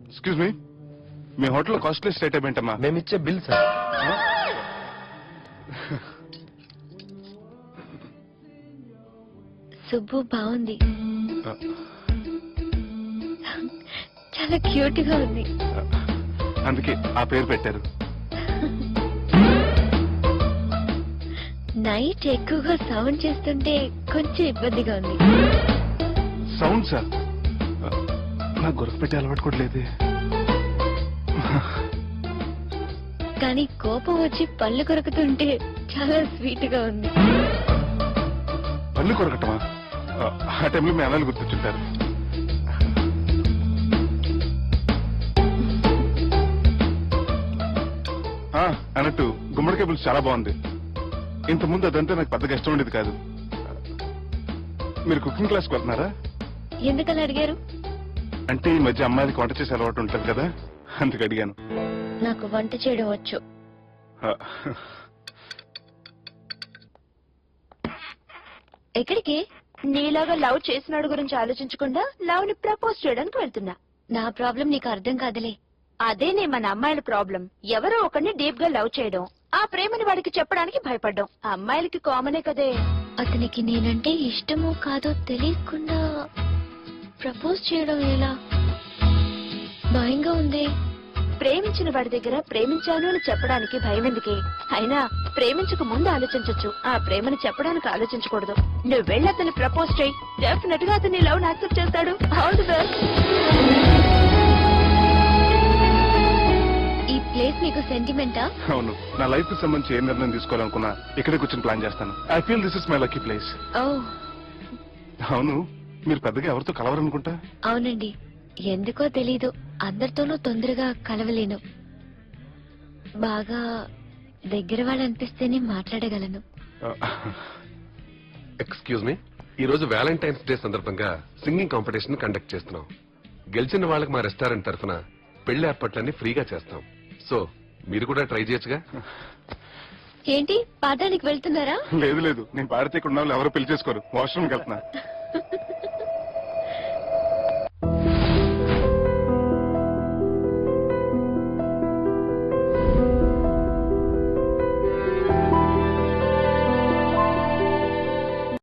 Excuse me, మీ హోటల్లో costly state ఏమేంటమ్మా? మేము ఇచ్చే బిల్ సార్. సుబ్బు బాగుంది, చాలా క్యూట్ గా ఉంది, అందుకే ఆ పేరు పెట్టారు. నైట్ ఎక్కువగా సౌండ్ చేస్తుంటే కొంచెం ఇబ్బందిగా ఉంది. సౌండ్ సార్, నాకు గొరక పెట్టే అలవాటు కూడా లేదే. కానీ కోపం వచ్చి పళ్ళు కొరుకుతుంటే చాలా స్వీట్ గా ఉంది. పళ్ళు కొరకటమా? ఆ టైంలో మీ అన్నలు గుర్తొచ్చుంటారు. అన్నట్టు గుమ్మడికాయ పులుసు చాలా బాగుంది. ఇంతకుముందు అదంతా నాకు పెద్దగా ఇష్టం ఉండేది కాదు. మీరు కుకింగ్ క్లాస్కి వెళ్తున్నారా? ఎందుకని అడిగారు? అంటే ఈ మధ్య అమ్మాయిలకి వంట చేసే అలవాటు ఉంటుంది కదా, అందుకు అడిగాను. నాకు వంట చేయడం వచ్చు. ఎక్కడికి? నీలాగా లవ్ చేసినాడు గురించి ఆలోచించకుండా లవ్ ని ప్రపోజ్ చేయడానికి వెళ్తున్నా. నా ప్రాబ్లం నీకు అర్థం కాదులే. అదేనే మన అమ్మాయిల ప్రాబ్లం. ఎవరో ఒకరిని డీప్ గా లవ్ చేయడం, ఆ ప్రేమని వాడికి చెప్పడానికి భయపడ్డం అమ్మాయిలకి కామనే కదే. అతనికి నేనంటే ఇష్టమో కాదో తెలియకుండా ప్రపోజ్ చేయడం ఎలా? భయంగా ఉంది. ప్రేమించిన వాడి దగ్గర ప్రేమించాను అని చెప్పడానికి భయం ఎందుకే? అయినా ప్రేమించక ముందు ఆలోచించచ్చు, ఆ ప్రేమని చెప్పడానికి ఆలోచించకూడదు. నువ్వు వెళ్ళి అతన్ని ప్రపోజ్ చేయి, డెఫినెట్ గా అతన్ని లవ్ యాక్సెప్ట్ చేస్తాడు. All the best. ఈ ప్లేస్ నీకు సెంటిమెంటా? అవును, నా లైఫ్ కి సంబంధించి ఏ నిర్ణయం తీసుకోవాలనుకున్నా ఇక్కడే కూర్చొని ప్లాన్ చేస్తాను. I feel this is my lucky place. అవును, మీరు పెద్దగా ఎవరితో కలవరనుకుంటా? అవునండి, ఎందుకో తెలీదు, అందరితోనూ తొందరగా కలవలేను. బాగా దగ్గర వాళ్ళు అనిపిస్తేనే మాట్లాడగలను. ఎక్స్క్యూజ్ మీ, ఈ రోజు వ్యాలంటైన్స్ డే సందర్భంగా సింగింగ్ కాంపిటీషన్ కండక్ట్ చేస్తున్నాం. గెలిచిన వాళ్ళకి మా రెస్టారెంట్ తరఫున పెళ్లి ఏర్పాట్లన్నీ ఫ్రీగా చేస్తాం. సో మీరు కూడా ట్రై చేయొచ్చుగా. ఏంటి పాడడానికి వెళ్తున్నారా? లేదు లేదు, నేను పాడితే ఇక్కడ ఉన్న వాళ్ళు ఎవరో పెళ్లి చేసుకోరు. వాష్రూమ్కి వెళ్తున్నా.